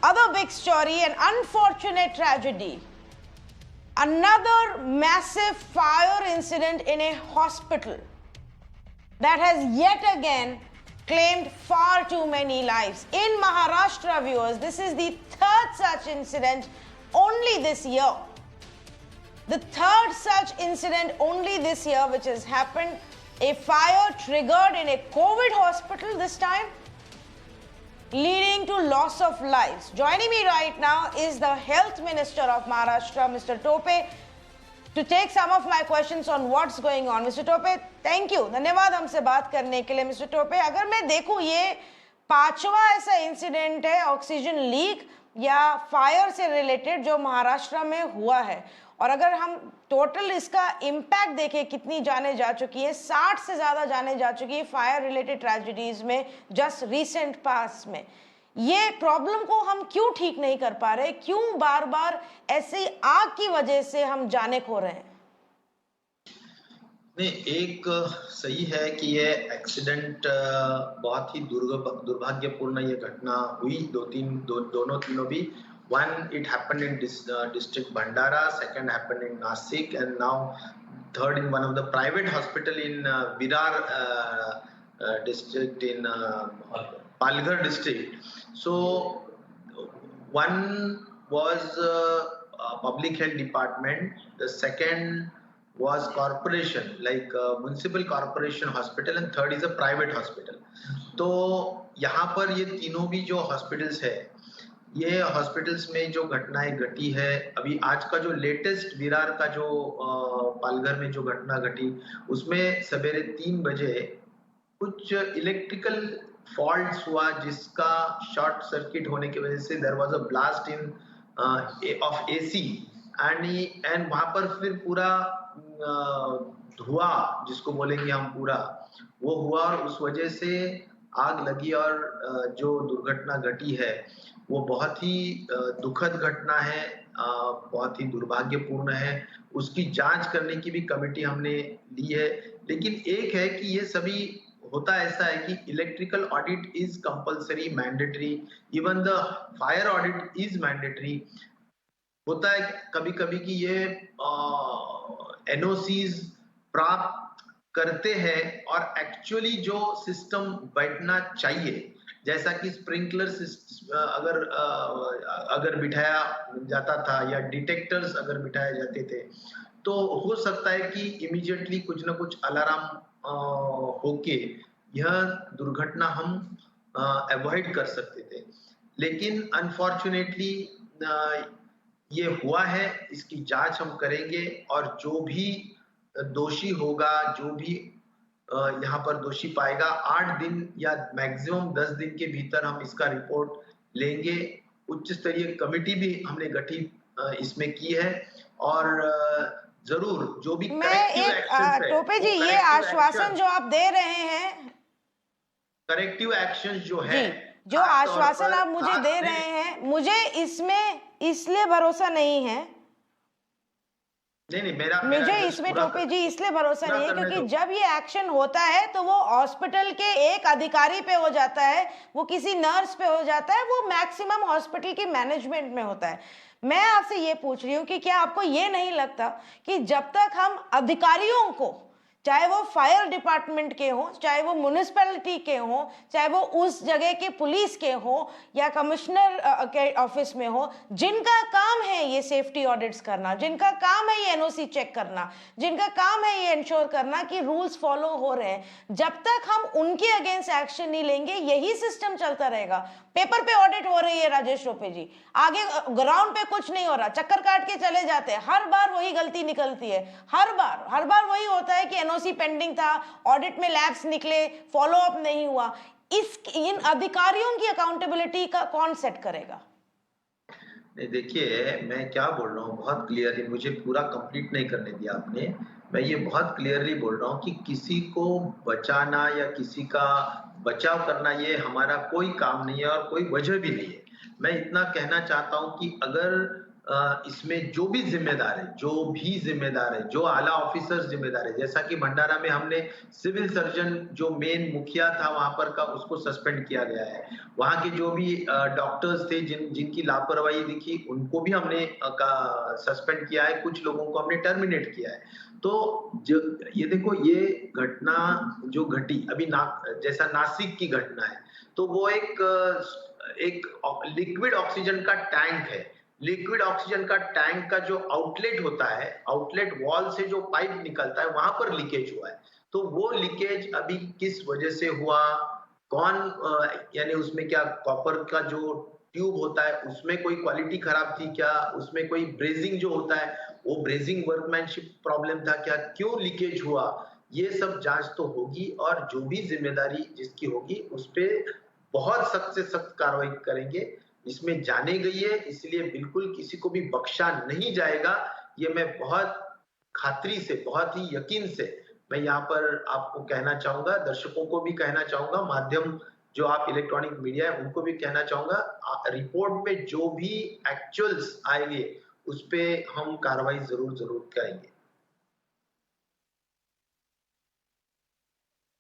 Other big story, an unfortunate tragedy. Another massive fire incident in a hospital that has yet again claimed far too many lives. In Maharashtra, viewers, this is the third such incident only this year. The third such incident only this year which has happened. A fire triggered in a COVID hospital this time, leading to loss of lives. Joining me right now is the Health Minister of Maharashtra, Mr. Tope, to take some of my questions on what's going on. Mr. Tope, thank you. धन्यवाद हमसे बात करने के लिए. Mr. Tope, अगर मैं देखूं ये पांचवा ऐसा इंसिडेंट है ऑक्सीजन लीक या फायर से रिलेटेड जो महाराष्ट्र में हुआ है, और अगर हम टोटल इसका इम्पैक्ट देखें कितनी जाने जा चुकी है, 60 से ज्यादा जाने जा चुकी है फायर रिलेटेड ट्रेजेडीज में जस्ट रीसेंट पास में. ये प्रॉब्लम को हम क्यों ठीक नहीं कर पा रहे? क्यों बार बार ऐसी आग की वजह से हम जाने खो रहे हैं? नहीं, एक सही है कि ये एक्सीडेंट बहुत ही दुर्भाग्यपूर्ण ये घटना हुई. दोनों तीनों भी. One, it happened in district Bhandara. Second happened in Nasik, and now third in one of the private hospital in Virar district in Palghar district. So one was public health department. The second was corporation, like municipal corporation hospital, and third is a private hospital. तो यहाँ पर ये तीनों भी जो hospitals है, ये hospitals में जो घटनाएं घटी है, अभी आज का जो लेटेस्ट विरार का जो पालघर में जो घटना घटी, उसमें सवेरे 3 बजे कुछ इलेक्ट्रिकल फॉल्ट्स हुआ, जिसका शॉर्ट सर्किट होने की वजह से there was a blast in of AC and वहां पर फिर पूरा धुआं जिसको बोलेंगे हम पूरा वो हुआ, और उस वजह से आग लगी और जो दुर्घटना घटी है वो बहुत ही दुखद घटना है, बहुत ही दुर्भाग्यपूर्ण है. उसकी जांच करने की भी कमेटी हमने ली है. लेकिन एक है कि ये सभी होता ऐसा है कि electrical audit is compulsory, mandatory, even the fire audit is mandatory. होता है कभी कभी कि ये एनओसीज प्राप्त करते हैं और एक्चुअली जो सिस्टम बैठना चाहिए, जैसा कि स्प्रिंकलर अगर बिठाया जाता था या डिटेक्टर्स अगर बिठाए जाते थे, तो हो सकता है कि इमीडिएटली कुछ ना कुछ अलार्म होके यह दुर्घटना हम अवॉइड कर सकते थे. लेकिन अनफॉर्चुनेटली ये हुआ है. इसकी जांच हम करेंगे और जो भी दोषी होगा, जो भी यहाँ पर दोषी पाएगा, 8 दिन या मैक्सिमम 10 दिन के भीतर हम इसका रिपोर्ट लेंगे. उच्च स्तरीय कमेटी भी हमने गठित इसमें की है और जरूर जो भी करेक्टिव एक्शन, टोपे जी, ये आश्वासन जो आप दे रहे हैं, करेक्टिव एक्शन जो है, जो आश्वासन आप मुझे दे रहे हैं, मुझे इसमें इसलिए भरोसा नहीं है. मुझे इसमें टोपे जी इसलिए भरोसा नहीं है क्योंकि जब ये एक्शन होता है तो वो हॉस्पिटल के एक अधिकारी पे हो जाता है, वो किसी नर्स पे हो जाता है, वो मैक्सिमम हॉस्पिटल के मैनेजमेंट में होता है. मैं आपसे ये पूछ रही हूँ कि क्या आपको ये नहीं लगता कि जब तक हम अधिकारियों को, चाहे वो फायर डिपार्टमेंट के हों, चाहे वो म्युनिसिपैलिटी के हों, चाहे वो उस जगह के पुलिस के हों या कमिश्नर के ऑफिस में हो, जिनका काम है ये सेफ्टी ऑडिट्स करना, जिनका काम है ये एनओसी चेक करना, जिनका काम है ये इंश्योर करना कि रूल्स फॉलो हो रहे हैं, जब तक हम उनके अगेंस्ट एक्शन नहीं लेंगे यही सिस्टम चलता रहेगा. पेपर पे ऑडिट हो रही है राजेश टोपे जी, आगे ग्राउंड पे कुछ नहीं हो रहा, चक्कर काट के चले जाते हैं, हर बार वही गलती निकलती है, हर बार वही होता है कि एनओसी पेंडिंग था, ऑडिट में लैप्स निकले, फॉलो अप नहीं हुआ. इन अधिकारियों की अकाउंटेबिलिटी का कौन सेट करेगा? नहीं, देखिए मैं क्या बोल रहा हूँ बहुत क्लियरली, मुझे पूरा कंप्लीट नहीं करने दिया आपने. मैं ये बहुत क्लियरली बोल रहा हूँ कि किसी को बचाना या किसी का बचाव करना ये हमारा कोई काम नहीं है और कोई वजह भी नहीं है. मैं इतना कहना चाहता हूँ कि अगर इसमें जो भी जिम्मेदार है, जो आला ऑफिसर्स जिम्मेदार है, जैसा कि भंडारा में हमने सिविल सर्जन जो मेन मुखिया था वहां पर का उसको सस्पेंड किया गया है। वहां के जो भी डॉक्टर्स थे जिनकी लापरवाही दिखी उनको भी हमने सस्पेंड किया है, कुछ लोगों को हमने टर्मिनेट किया है। तो जो ये देखो, ये घटना जो घटी अभी जैसा नासिक की घटना है, तो वो एक लिक्विड ऑक्सीजन का टैंक है। लिक्विड ऑक्सीजन का टैंक का जो आउटलेट होता है, आउटलेट वॉल से जो पाइप निकलता है वहां पर लीकेज हुआ है। तो वो लीकेज अभी किस वजह से हुआ, कौन यानी उसमें क्या कॉपर का जो ट्यूब होता है उसमें कोई क्वालिटी खराब थी क्या, उसमें कोई ब्रेजिंग जो होता है वो ब्रेजिंग वर्कमैनशिप प्रॉब्लम था क्या, क्यों लीकेज हुआ, ये सब जांच तो होगी और जो भी जिम्मेदारी जिसकी होगी उस पे बहुत सख्त से सख्त कार्रवाई करेंगे। इसमें जाने गई है, इसलिए बिल्कुल किसी को भी बख्शा नहीं जाएगा। ये मैं बहुत खातरी से, बहुत ही यकीन से मैं यहाँ पर आपको कहना चाहूंगा, दर्शकों को भी कहना चाहूंगा, माध्यम जो आप इलेक्ट्रॉनिक मीडिया है उनको भी कहना चाहूंगा, रिपोर्ट में जो भी एक्चुअल्स आएंगे उस पे हम कार्रवाई जरूर करेंगे।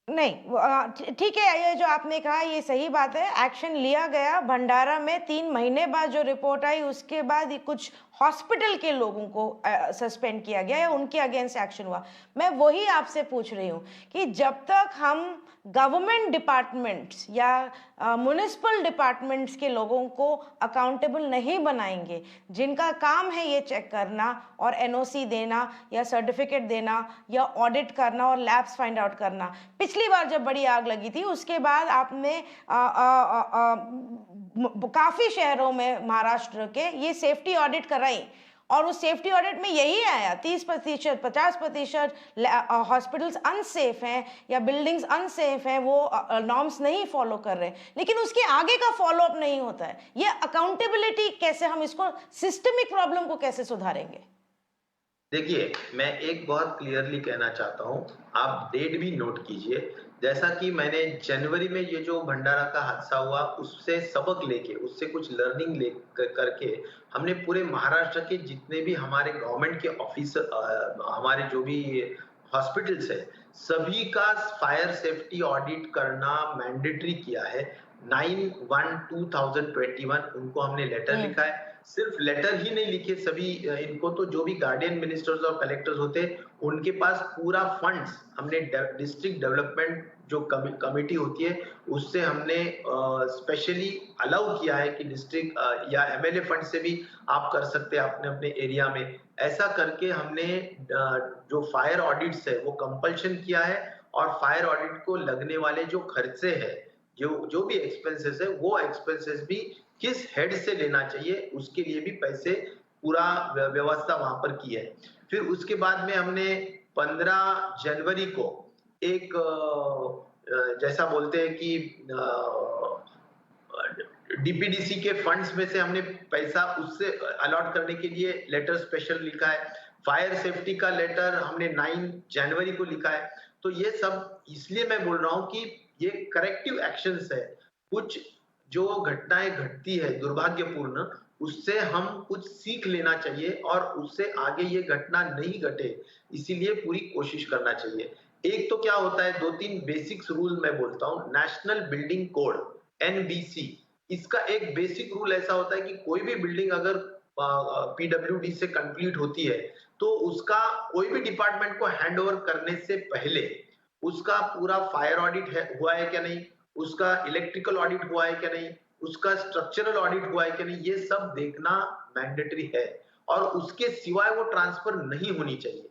नहीं, ठीक है, ये जो आपने कहा ये सही बात है, एक्शन लिया गया। भंडारा में 3 महीने बाद जो रिपोर्ट आई उसके बाद कुछ हॉस्पिटल के लोगों को सस्पेंड किया गया या उनके अगेंस्ट एक्शन हुआ। मैं वही आपसे पूछ रही हूँ कि जब तक हम गवर्नमेंट डिपार्टमेंट्स या म्युनिसिपल डिपार्टमेंट्स के लोगों को अकाउंटेबल नहीं बनाएंगे, जिनका काम है ये चेक करना और एनओसी देना या सर्टिफिकेट देना या ऑडिट करना और लैब्स फाइंड आउट करना। पिछली बार जब बड़ी आग लगी थी उसके बाद आपने काफी शहरों में महाराष्ट्र के ये सेफ्टी ऑडिट कराई और उस सेफ्टी ऑडिट में यही आया 30%, 50% हॉस्पिटल्स अनसेफ हैं या बिल्डिंग्स अनसेफ हैं, वो नॉर्म्स नहीं फॉलो कर रहे हैं, लेकिन उसके आगे का फॉलो अप नहीं होता है। ये अकाउंटेबिलिटी कैसे, हम इसको सिस्टमिक प्रॉब्लम को कैसे सुधारेंगे? देखिए, मैं एक बहुत क्लियरली कहना चाहता हूँ, आप डेट भी नोट कीजिए। जैसा कि मैंने जनवरी में ये जो भंडारा का हादसा हुआ उससे सबक लेके, उससे कुछ लर्निंग ले करके हमने पूरे महाराष्ट्र के जितने भी हमारे गवर्नमेंट के ऑफिसर, हमारे जो भी हॉस्पिटल्स है, सभी का फायर सेफ्टी ऑडिट करना मैंडेटरी किया है। 9/1/2021 उनको हमने लेटर लिखा है। सिर्फ लेटर ही नहीं लिखे सभी इनको, तो जो भी गार्डियन मिनिस्टर्स और कलेक्टर्स होते हैं उनके पास पूरा फंड्स हमने डिस्ट्रिक्ट डेवलपमेंट जो कमेटी होती है उससे हमने स्पेशली अलाउ किया है कि डिस्ट्रिक्ट या एमएलए फंड से भी आप कर सकते हैं अपने अपने एरिया में। ऐसा करके हमने जो फायर ऑडिट्स है वो कंपल्शन किया है और फायर ऑडिट को लगने वाले जो खर्चे हैं, जो भी एक्सपेंसेस है वो एक्सपेंसेस भी किस हेड से लेना चाहिए उसके लिए भी पैसे पूरा व्यवस्था वहां पर की है। फिर उसके बाद में हमने 15 जनवरी को एक जैसा बोलते हैं कि डीपीडीसी के फंड्स में से हमने पैसा उससे अलॉट करने के लिए लेटर स्पेशल लिखा है। फायर सेफ्टी का लेटर हमने 9 जनवरी को लिखा है। तो ये सब इसलिए मैं बोल रहा हूँ कि ये करेक्टिव एक्शंस है। कुछ जो घटनाएं घटती है दुर्भाग्यपूर्ण, उससे हम कुछ सीख लेना चाहिए और उससे आगे ये घटना नहीं घटे, इसीलिए पूरी कोशिश करना चाहिए। एक तो क्या होता है, 2-3 बेसिक्स रूल मैं बोलता हूँ। नेशनल बिल्डिंग कोड एनबीसी, इसका एक बेसिक रूल ऐसा होता है कि कोई भी बिल्डिंग अगर पीडब्ल्यूडी से कंप्लीट होती है तो उसका कोई भी डिपार्टमेंट को हैंड ओवर करने से पहले उसका पूरा फायर ऑडिट हुआ है क्या नहीं, उसका इलेक्ट्रिकल ऑडिट हुआ है क्या नहीं, उसका स्ट्रक्चरल ऑडिट हुआ है क्या नहीं, ये सब देखना मैंडेटरी है और उसके सिवाय वो ट्रांसफर नहीं होनी चाहिए।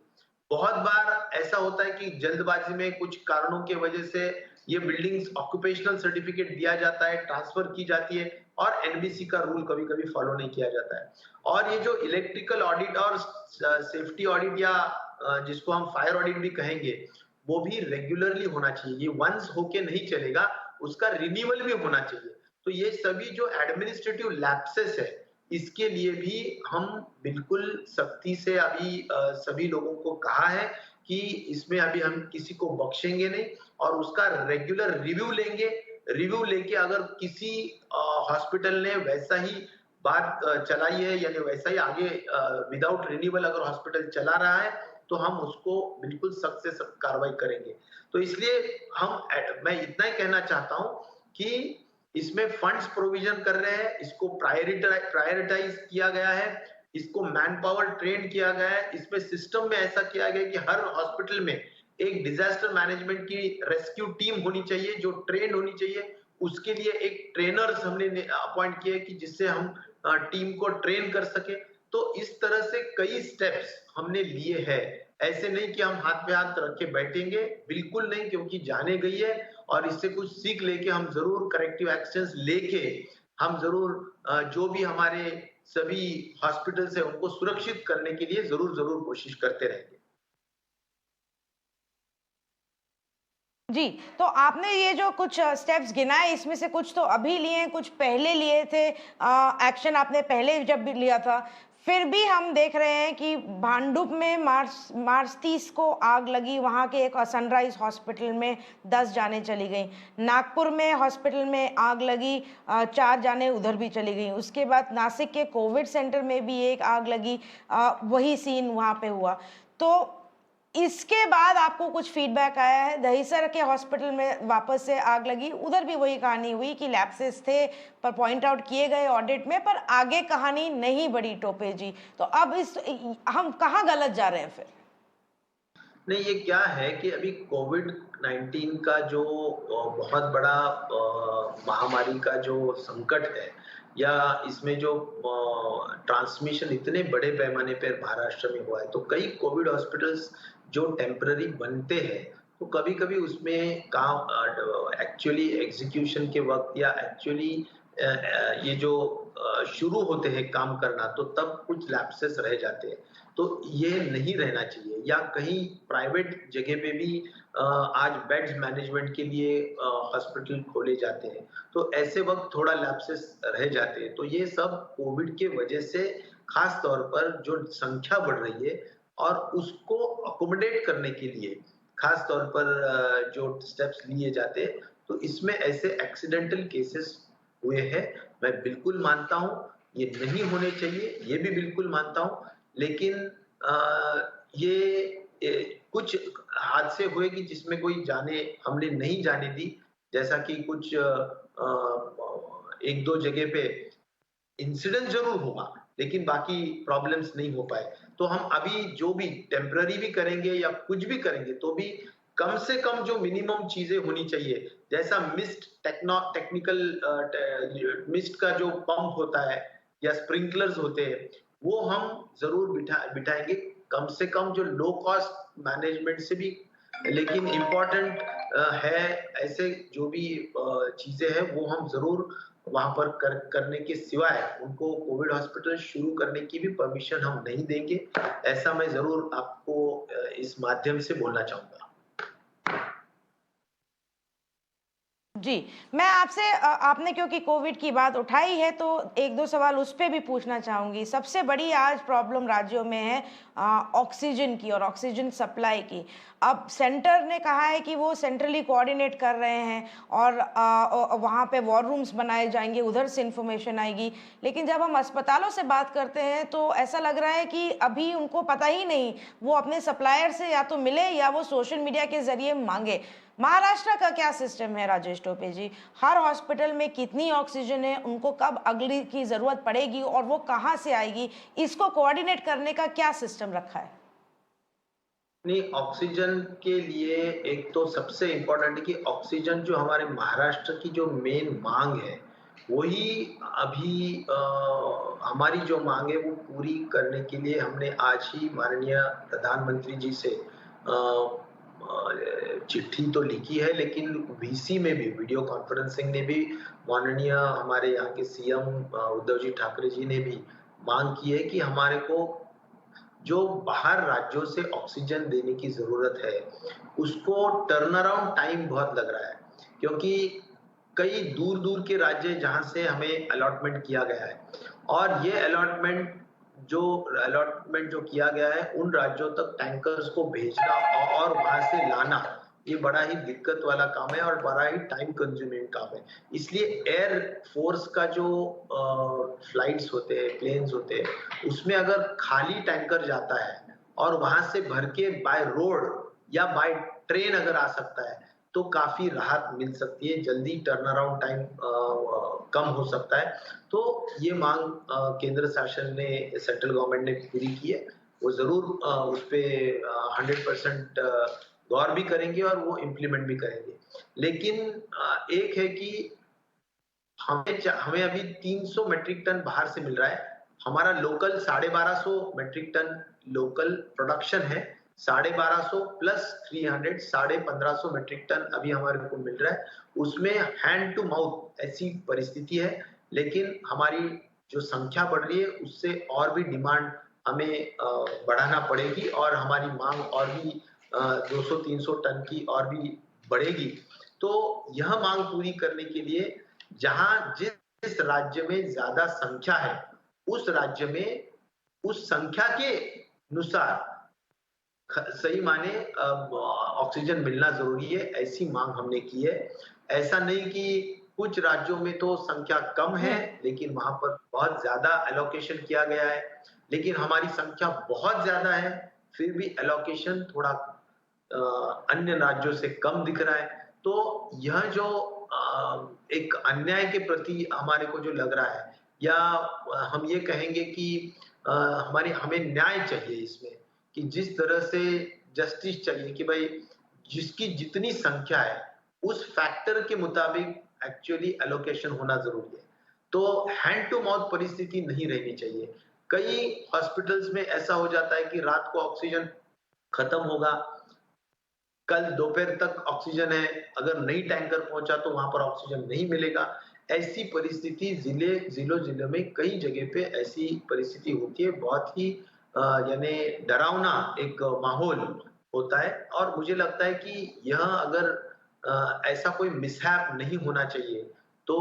बहुत बार ऐसा होता है कि जल्दबाजी में कुछ कारणों की वजह से ये बिल्डिंग्स ऑक्यूपेशनल सर्टिफिकेट दिया जाता है, ट्रांसफर की जाती है और एनबीसी का रूल कभी-कभी फॉलो नहीं किया जाता है। और ये जो इलेक्ट्रिकल ऑडिट और सेफ्टी ऑडिट या जिसको हम फायर ऑडिट भी कहेंगे, वो भी रेगुलरली होना चाहिए। ये वंस होके नहीं चलेगा, उसका रिन्यूअल भी होना चाहिए। तो ये सभी जो एडमिनिस्ट्रेटिव लैप्सेस है, इसके लिए भी हम बिल्कुल सख्ती से अभी सभी लोगों को कहा है कि इसमें अभी हम किसी को बख्शेंगे नहीं और उसका रेगुलर रिव्यू लेंगे। रिव्यू लेके अगर किसी हॉस्पिटल ने वैसा ही बात चलाई है, यानी वैसा ही आगे विदाउट रिन्यूअल अगर हॉस्पिटल चला रहा है तो हम उसको बिल्कुल सख्त से सख्त कार्रवाई करेंगे। तो इसलिए मैं इतना ही कहना चाहता हूं कि इसमें फंड्स प्रोविजन कर रहे हैं, इसको प्रायोरिटाइज किया गया है, इसको मैन पावर ट्रेन किया गया है, इसमें सिस्टम में ऐसा किया गया है कि हर हॉस्पिटल में एक डिजास्टर मैनेजमेंट की रेस्क्यू टीम होनी चाहिए जो ट्रेन होनी चाहिए। उसके लिए एक ट्रेनर्स हमने अपॉइंट किए कि जिससे हम टीम को ट्रेन कर सके। तो इस तरह से कई स्टेप्स हमने लिए हैं। ऐसे नहीं कि हम हाथ पे हाथ रख के बैठेंगे, बिल्कुल नहीं, क्योंकि जाने गई है और इससे कुछ सीख लेके हम जरूर करेक्टिव एक्शंस लेके हम जरूर जो भी हमारे सभी हॉस्पिटल्स है उनको सुरक्षित करने के लिए जरूर कोशिश करते रहेंगे। जी, तो आपने ये जो कुछ स्टेप्स गिनाए इसमें से कुछ तो अभी लिए हैं, कुछ पहले लिए थे, एक्शन आपने पहले जब भी लिया था। फिर भी हम देख रहे हैं कि भांडुप में मार्च 30 को आग लगी, वहाँ के एक सनराइज हॉस्पिटल में 10 जानें चली गईं। नागपुर में हॉस्पिटल में आग लगी, 4 जानें उधर भी चली गईं। उसके बाद नासिक के कोविड सेंटर में भी एक आग लगी, वही सीन वहाँ पे हुआ। तो इसके बाद आपको कुछ फीडबैक आया है? दहीसर के हॉस्पिटल में वापस से आग लगी, उधर भी वही कहानी हुई कि लैप्सेस थे पर पॉइंट आउट किए गए ऑडिट में, पर आगे कहानी नहीं बढ़ी टोपे जी। तो अब हम कहाँ गलत जा रहे हैं फिर? नहीं, ये क्या है कि अभी कोविड-19 का जो बहुत बड़ा महामारी का जो संकट है या इसमें जो ट्रांसमिशन इतने बड़े पैमाने पर महाराष्ट्र में हुआ है, तो कई कोविड हॉस्पिटल्स जो टेम्पररी बनते हैं, तो कभी-कभी उसमें काम एक्चुअली एग्जीक्यूशन के वक़्त या एक्चुअली ये जो शुरू होते हैं काम करना, तो तब कुछ लैप्सेस रह जाते हैं। तो ये नहीं रहना चाहिए, या कहीं प्राइवेट जगह पे भी आज बेड्स मैनेजमेंट के लिए हॉस्पिटल खोले जाते हैं, तो ऐसे वक्त थोड़ा लैप्सेस रह जाते हैं। तो ये सब कोविड के वजह से खास तौर पर जो संख्या बढ़ रही है और उसको अकोमोडेट करने के लिए खास तौर पर जो स्टेप्स लिए जाते हैं, तो इसमें ऐसे एक्सीडेंटल केसेस हुए हैं। मैं बिल्कुल मानता हूँ ये नहीं होने चाहिए, ये भी बिल्कुल मानता हूँ, लेकिन कुछ हादसे हुए कि जिसमें कोई जाने हमने नहीं जाने दी, जैसा कि कुछ 1-2 जगह पे इंसिडेंट ज़रूर हुआ, लेकिन बाकी प्रॉब्लम्स नहीं हो पाए। तो हम अभी जो भी टेम्पररी भी करेंगे या कुछ भी करेंगे, तो भी कम से कम जो मिनिमम चीज़ें होनी चाहिए, जैसा टेक्निकल मिस्ट का जो पंप होता है या स्प्रिंकलर्स होते हैं, वो हम ज़रूर बिठाएँगे। कम से कम जो लो कॉस्ट मैनेजमेंट से भी, लेकिन इम्पोर्टेंट है ऐसे जो भी चीज़ें हैं, वो हम ज़रूर वहाँ पर करने के सिवाय उनको कोविड हॉस्पिटल शुरू करने की भी परमिशन हम नहीं देंगे। ऐसा मैं ज़रूर आपको इस माध्यम से बोलना चाहूँगा। जी, मैं आपसे आपने क्योंकि कोविड की बात उठाई है तो 1-2 सवाल उस पे भी पूछना चाहूँगी। सबसे बड़ी आज प्रॉब्लम राज्यों में है ऑक्सीजन की और ऑक्सीजन सप्लाई की। अब सेंटर ने कहा है कि वो सेंट्रली कोऑर्डिनेट कर रहे हैं और वहाँ पे वॉर रूम्स बनाए जाएँगे, उधर से इन्फॉर्मेशन आएगी। लेकिन जब हम अस्पतालों से बात करते हैं तो ऐसा लग रहा है कि अभी उनको पता ही नहीं, वो अपने सप्लायर से या तो मिले या वो सोशल मीडिया के ज़रिए माँगे। महाराष्ट्र का क्या सिस्टम है राजेश टोपे जी? हर हॉस्पिटल में कितनी ऑक्सीजन है, उनको कब अगली की जरूरत पड़ेगी और वो कहां से आएगी, इसको कोऑर्डिनेट करने का क्या सिस्टम रखा है? नहीं, ऑक्सीजन के लिए एक तो सबसे इम्पोर्टेंट है कि ऑक्सीजन जो हमारे महाराष्ट्र की जो मेन मांग है, वही अभी हमारी जो मांग है वो पूरी करने के लिए हमने आज ही माननीय प्रधानमंत्री जी से चिट्ठी तो लिखी है, लेकिन वीसी में भी वीडियो कॉन्फ्रेंसिंग ने भी माननीय हमारे यहाँ के सीएम उद्धव जी ठाकरे जी ने भी मांग की है कि हमारे को जो बाहर राज्यों से ऑक्सीजन देने की ज़रूरत है, उसको टर्न अराउंड टाइम बहुत लग रहा है। क्योंकि कई दूर-दूर के राज्य जहाँ से हमें अलॉटमेंट किया गया है और ये अलॉटमेंट जो किया गया है, उन राज्यों तक टैंकर्स को भेजना और वहाँ से लाना, ये बड़ा ही दिक्कत वाला काम है और बड़ा ही टाइम कंज्यूमिंग काम है। इसलिए एयर फोर्स का जो फ्लाइट्स होते हैं, प्लेन्स होते हैं, उसमें अगर खाली टैंकर जाता है और वहां से भर के बाय रोड या बाय ट्रेन अगर आ सकता है, तो काफी राहत मिल सकती है, जल्दी टर्न अराउंड टाइम कम हो सकता है। तो ये मांग केंद्र शासन ने, सेंट्रल गवर्नमेंट ने पूरी की है। वो जरूर उस पे 100% गौर भी करेंगे और वो इम्प्लीमेंट भी करेंगे। लेकिन एक है कि हमें अभी 300 मेट्रिक टन बाहर से मिल रहा है। हमारा local 1250 metric ton local production है। 1250 प्लस 300 1550 मेट्रिक टन अभी हमारे को मिल रहा है। उसमें हैंड टू माउथ ऐसी परिस्थिति है, लेकिन हमारी जो संख्या बढ़ रही है उससे और भी डिमांड हमें बढ़ाना पड़ेगी और हमारी मांग और भी 200-300 टन की और भी बढ़ेगी। तो यह मांग पूरी करने के लिए जहां जिस राज्य में ज्यादा संख्या है, उस राज्य में उस संख्या के अनुसार सही माने ऑक्सीजन मिलना जरूरी है, ऐसी मांग हमने की है। ऐसा नहीं कि कुछ राज्यों में तो संख्या कम है लेकिन वहां पर बहुत ज्यादा एलोकेशन किया गया है, लेकिन हमारी संख्या बहुत ज्यादा है फिर भी एलोकेशन थोड़ा अन्य राज्यों से कम दिख रहा है। तो यह जो एक अन्याय के प्रति हमारे को जो लग रहा है, या हम ये कहेंगे कि हमें न्याय चाहिए इसमें, कि जिस तरह से जस्टिस चाहिए कि भाई जिसकी जितनी संख्या है उस फैक्टर के मुताबिक एक्चुअली एलोकेशन होना जरूरी है। तो हैंड टू माउथ परिस्थिति नहीं रहनी चाहिए। कई हॉस्पिटल्स में ऐसा हो जाता है कि रात को ऑक्सीजन खत्म होगा, कल दोपहर तक ऑक्सीजन है, अगर नई टैंकर पहुंचा तो वहां पर ऑक्सीजन नहीं मिलेगा। ऐसी परिस्थिति जिलों में कई जगह पे ऐसी परिस्थिति होती है। बहुत ही यानी डरावना एक माहौल होता है और मुझे लगता है कि यह अगर ऐसा कोई मिसहैप नहीं होना चाहिए, तो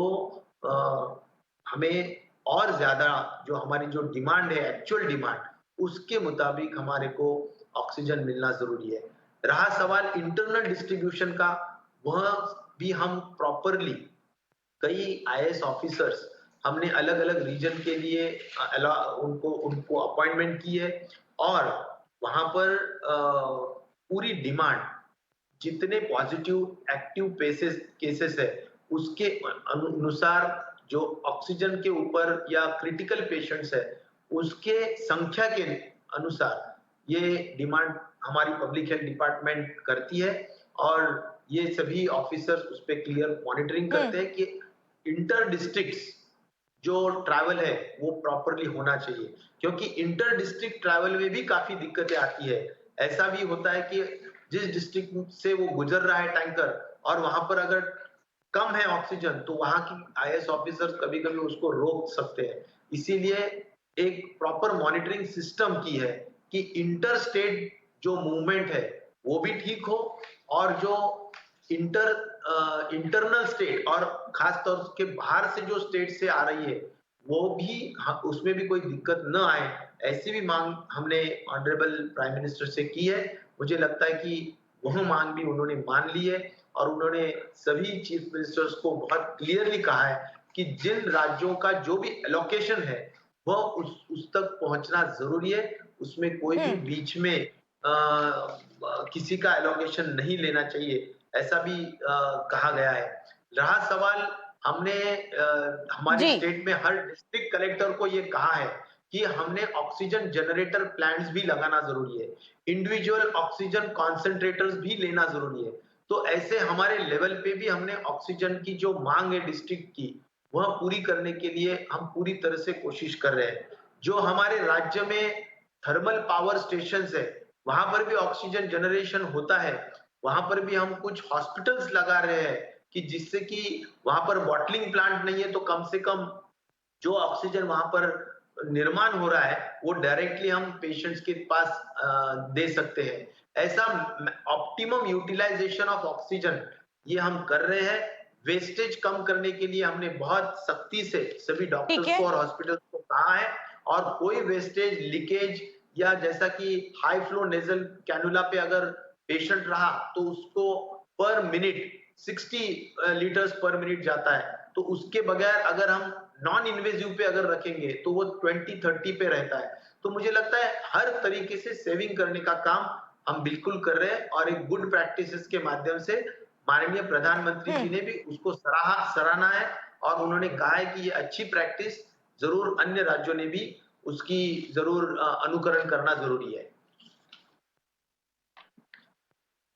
हमें और ज्यादा जो हमारी जो डिमांड है, एक्चुअल डिमांड, उसके मुताबिक हमारे को ऑक्सीजन मिलना जरूरी है। रहा सवाल इंटरनल डिस्ट्रीब्यूशन का, वह भी हम प्रॉपरली कई आईएएस ऑफिसर्स हमने अलग-अलग रीजन के लिए उनको अपॉइंटमेंट की है और वहां पर पूरी डिमांड जितने पॉजिटिव एक्टिव केसेस है उसके अनुसार जो ऑक्सीजन के ऊपर या क्रिटिकल पेशेंट्स है उसके संख्या के अनुसार ये डिमांड हमारी पब्लिक हेल्थ डिपार्टमेंट करती है और ये सभी ऑफिसर्स उस पर क्लियर मॉनिटरिंग करते हैं कि इंटर डिस्ट्रिक्ट्स जो ट्रैवल है वो प्रॉपरली होना चाहिए, क्योंकि इंटर डिस्ट्रिक्ट ट्रैवल में भी काफी दिक्कतें आती है। ऐसा भी होता है कि जिस डिस्ट्रिक्ट से वो गुजर रहा है टैंकर और वहां पर अगर कम है ऑक्सीजन तो वहां की आईएएस ऑफिसर्स कभी-कभी उसको रोक सकते हैं। इसीलिए एक प्रॉपर मॉनिटरिंग सिस्टम की है कि इंटर स्टेट जो मूवमेंट है वो भी ठीक हो और जो इंटरनल स्टेट और खास तौर के बाहर से जो स्टेट से आ रही है वो भी उसमें भी कोई दिक्कत न आए, ऐसी भी मांग हमने ऑनरेबल प्राइम मिनिस्टर से की है। मुझे लगता है कि वह मांग भी उन्होंने मान ली है और उन्होंने सभी चीफ मिनिस्टर्स को बहुत क्लियरली कहा है कि जिन राज्यों का जो भी एलोकेशन है वह उस तक पहुंचना जरूरी है। उसमें कोई भी बीच में किसी का एलोकेशन नहीं लेना चाहिए, ऐसा भी कहा गया है। रहा सवाल, हमने हमारे स्टेट में हर डिस्ट्रिक्ट कलेक्टर को ये कहा है कि हमने ऑक्सीजन जनरेटर प्लांट्स भी लगाना जरूरी है, इंडिविजुअल ऑक्सीजन कॉन्सेंट्रेटर्स भी लेना जरूरी है। तो ऐसे हमारे लेवल पे भी हमने ऑक्सीजन की जो मांग है डिस्ट्रिक्ट की वह पूरी करने के लिए हम पूरी तरह से कोशिश कर रहे हैं। जो हमारे राज्य में थर्मल पावर स्टेशन है वहां पर भी ऑक्सीजन जनरेशन होता है, वहां पर भी हम कुछ हॉस्पिटल्स लगा रहे हैं कि जिससे कि वहां पर बॉटलिंग प्लांट नहीं है तो कम से कम जो ऑक्सीजन वहां पर निर्माण हो रहा है वो डायरेक्टली हम पेशेंट्स के पास दे सकते हैं। ऐसा ऑप्टिमम यूटिलाइजेशन ऑफ ऑक्सीजन ये हम कर रहे हैं। वेस्टेज कम करने के लिए हमने बहुत सख्ती से सभी डॉक्टर्स को और हॉस्पिटल्स को कहा है और कोई वेस्टेज लीकेज या जैसा कि हाई फ्लो नेजल कैनुला पे अगर पेशेंट रहा तो उसको पर मिनट 60 लीटर्स पर मिनट जाता है, तो उसके बगैर अगर हम नॉन इन्वेजिव पे अगर रखेंगे तो वो 20-30 पे रहता है। तो मुझे लगता है हर तरीके से सेविंग करने का काम हम बिल्कुल कर रहे हैं और एक गुड प्रैक्टिसेस के माध्यम से माननीय प्रधानमंत्री जी ने भी उसको सराहना है और उन्होंने कहा है कि ये अच्छी प्रैक्टिस जरूर अन्य राज्यों ने भी उसकी जरूर अनुकरण करना जरूरी है।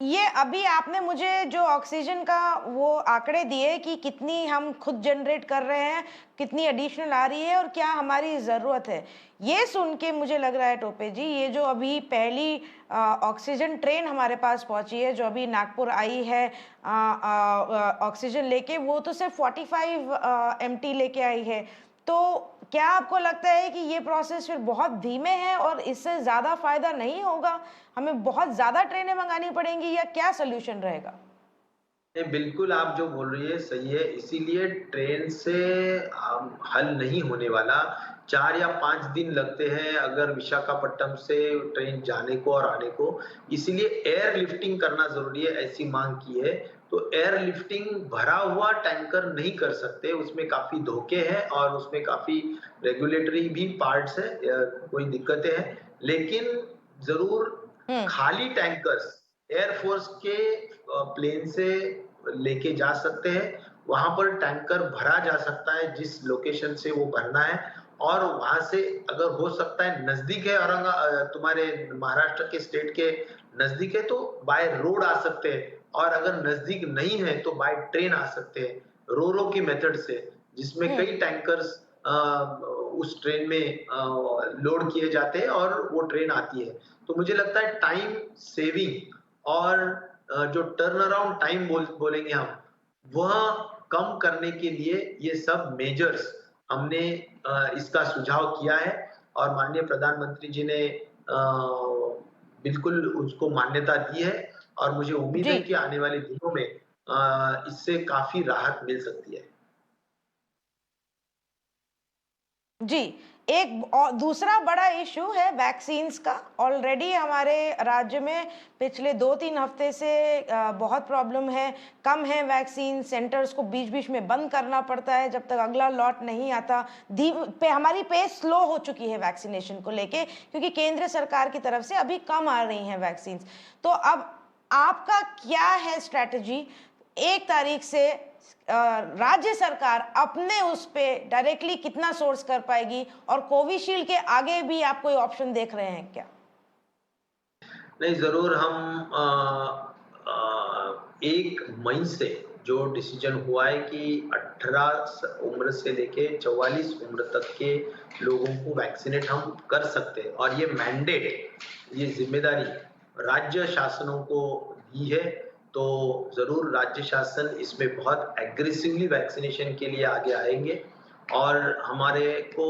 ये अभी आपने मुझे जो ऑक्सीजन का वो आंकड़े दिए कि कितनी हम खुद जनरेट कर रहे हैं, कितनी एडिशनल आ रही है और क्या हमारी ज़रूरत है, ये सुन के मुझे लग रहा है टोपे जी, ये जो अभी पहली ऑक्सीजन ट्रेन हमारे पास पहुंची है, जो अभी नागपुर आई है ऑक्सीजन लेके, वो तो सिर्फ 45 MT लेके आई है। तो क्या आपको लगता है कि ये प्रोसेस फिर बहुत धीमे है और इससे ज़्यादा फायदा नहीं होगा, हमें बहुत ज़्यादा ट्रेनें मंगानी पड़ेंगी, या क्या सोल्यूशन रहेगा? नहीं, बिल्कुल आप जो बोल रही है सही है, इसीलिए ट्रेन से हल नहीं होने वाला। 4 या 5 दिन लगते हैं अगर विशाखापट्टनम से ट्रेन जाने को और आने को, इसीलिए एयर लिफ्टिंग करना ज़रूरी है, ऐसी माँग की है। तो एयर लिफ्टिंग भरा हुआ टैंकर नहीं कर सकते, उसमें काफ़ी धोखे हैं और उसमें काफ़ी रेगुलेटरी भी पार्ट्स हैं, कोई दिक्कतें हैं। लेकिन ज़रूर खाली टैंकर्स एयरफोर्स के प्लेन से लेके जा सकते हैं, वहां पर टैंकर भरा जा सकता है जिस लोकेशन से वो भरना है और वहां से अगर हो सकता है नजदीक है तुम्हारे महाराष्ट्र के स्टेट के नजदीक है तो बाय रोड आ सकते हैं और अगर नजदीक नहीं है तो बाय ट्रेन आ सकते हैं रोरो की मेथड से, जिसमें कई टैंकर्स उस ट्रेन में लोड किए जाते हैं और वो ट्रेन आती है। तो मुझे लगता है टाइम सेविंग और जो टर्न अराउंड टाइम बोलेंगे हम, वह कम करने के लिए ये सब मेजर्स हमने इसका सुझाव किया है और माननीय प्रधानमंत्री जी ने बिल्कुल उसको मान्यता दी है और मुझे उम्मीद जी है कि आने वाले दिनों में इससे काफी राहत मिल सकती है। जी, एक और दूसरा बड़ा इशू है वैक्सीन्स का। ऑलरेडी हमारे राज्य में पिछले 2-3 हफ्ते से बहुत प्रॉब्लम है, कम है वैक्सीन, सेंटर्स को बीच-बीच में बंद करना पड़ता है जब तक अगला लॉट नहीं आता। हमारी पेस स्लो हो चुकी है वैक्सीनेशन को लेके, क्योंकि केंद्र सरकार की तरफ से अभी कम आ रही हैं वैक्सीन्स। तो अब आपका क्या है स्ट्रैटेजी? 1 तारीख से राज्य सरकार अपने उस पे डायरेक्टली कितना सोर्स कर पाएगी, और कोविशील्ड के आगे भी आप कोई ऑप्शन देख रहे हैं क्या? नहीं, ज़रूर हम 1 मई से जो डिसीजन हुआ है कि 18 उम्र से लेके 44 उम्र तक के लोगों को वैक्सीनेट हम कर सकते हैं और ये मैंडेट, ये ज़िम्मेदारी राज्य शासनों को दी है, तो ज़रूर राज्य शासन इसमें बहुत एग्रेसिवली वैक्सीनेशन के लिए आगे आएँगे और हमारे को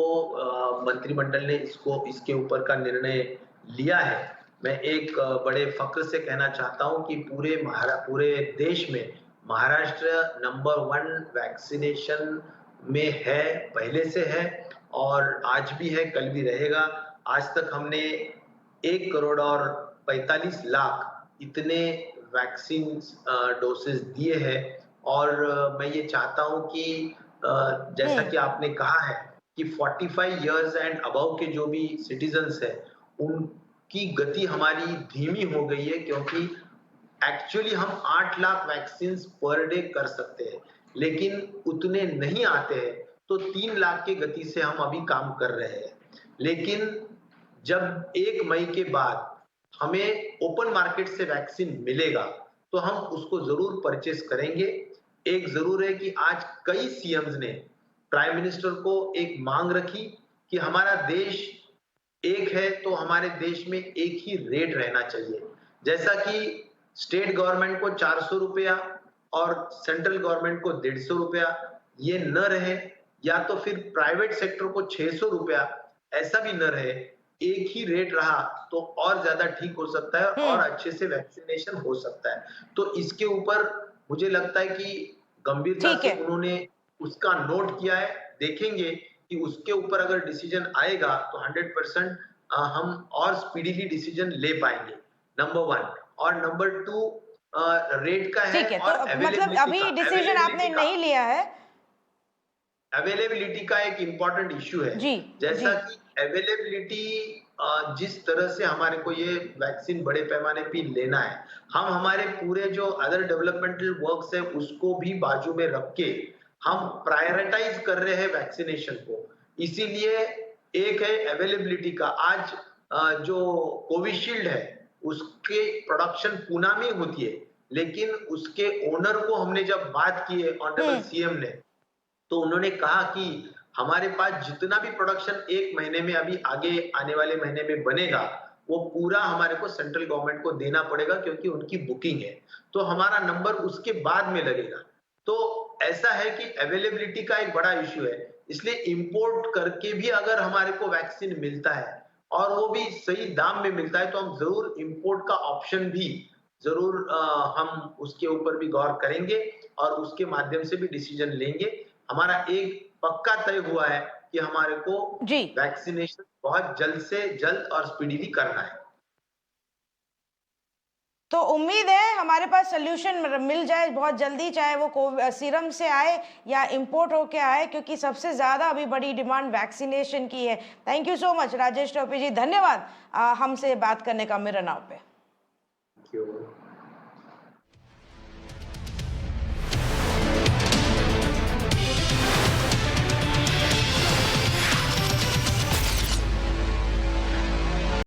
मंत्रिमंडल ने इसके ऊपर का निर्णय लिया है। मैं एक बड़े फ़ख्र से कहना चाहता हूँ कि पूरे देश में महाराष्ट्र नंबर 1 वैक्सीनेशन में है, पहले से है और आज भी है, कल भी रहेगा। आज तक हमने 1 करोड़ और 45 लाख इतने वैक्सीन डोसेस दिए हैं और मैं ये चाहता हूँ कि जैसा कि आपने कहा है कि 45 इयर्स एंड अबव के जो भी सिटीजन्स हैं, उनकी गति हमारी धीमी हो गई है क्योंकि एक्चुअली हम 8 लाख वैक्सीन पर डे कर सकते हैं, लेकिन उतने नहीं आते हैं, तो 3 लाख की गति से हम अभी काम कर रहे हैं। लेकिन जब 1 मई के बाद हमें ओपन मार्केट से वैक्सीन मिलेगा, तो हम उसको ज़रूर परचेज़ करेंगे। एक ज़रूर है कि आज कई सीएम्स ने प्राइम मिनिस्टर को एक माँग रखी कि हमारा देश एक है, तो हमारे देश में एक ही रेट रहना चाहिए। जैसा कि स्टेट गवर्नमेंट को 400 रुपया और सेंट्रल गवर्नमेंट को 150 रुपया, ये न रहे, या तो फिर प्राइवेट सेक्टर को 600 रुपया, ऐसा भी न रहे, एक ही रेट रहा तो और ज्यादा ठीक हो सकता है और अच्छे से वैक्सीनेशन हो सकता है। तो इसके ऊपर मुझे लगता है कि गंभीरता ठीक से है। उन्होंने उसका नोट किया है। देखेंगे कि उसके ऊपर अगर डिसीजन आएगा तो 100% हम और स्पीडीली डिसीजन ले पाएंगे, नंबर 1। और नंबर 2 रेट का ठीक है, है और तो मतलब अभी डिसीजन आपने नहीं लिया है? अवेलेबिलिटी का एक इम्पॉर्टेंट इश्यू है। जी, जैसा जी। कि अवेलेबिलिटी जिस तरह से हमारे को ये वैक्सीन बड़े पैमाने पे लेना है, हम हमारे पूरे जो अदर डेवलपमेंटल वर्क्स है उसको भी बाजू में रख के हम प्रायोरिटाइज कर रहे हैं वैक्सीनेशन को। इसीलिए एक है अवेलेबिलिटी का। आज जो कोविशील्ड है उसके प्रोडक्शन पूना में होती है, लेकिन उसके ओनर को हमने जब बात की है ऑनरेबल सीएम ने, तो उन्होंने कहा कि हमारे पास जितना भी प्रोडक्शन 1 महीने में अभी आगे आने वाले महीने में बनेगा, वो पूरा हमारे को सेंट्रल गवर्नमेंट को देना पड़ेगा क्योंकि उनकी बुकिंग है। तो हमारा नंबर उसके बाद में लगेगा। तो ऐसा है कि अवेलेबिलिटी का एक बड़ा इश्यू है। इसलिए इंपोर्ट करके भी अगर हमारे को वैक्सीन मिलता है और वो भी सही दाम में मिलता है, तो हम ज़रूर इंपोर्ट का ऑप्शन भी ज़रूर हम उसके ऊपर भी गौर करेंगे और उसके माध्यम से भी डिसीजन लेंगे। हमारा एक पक्का तय हुआ है कि हमारे को जी। वैक्सीनेशन बहुत जल्द से जल्द और स्पीडीली करना है। तो उम्मीद है हमारे पास सोल्यूशन मिल जाए बहुत जल्दी, चाहे वो सीरम से आए या इंपोर्ट होके आए, क्योंकि सबसे ज़्यादा अभी बड़ी डिमांड वैक्सीनेशन की है। Thank you so much Rajesh Tope ji, धन्यवाद हमसे बात करने का मिरर नाउ पे। Thank you.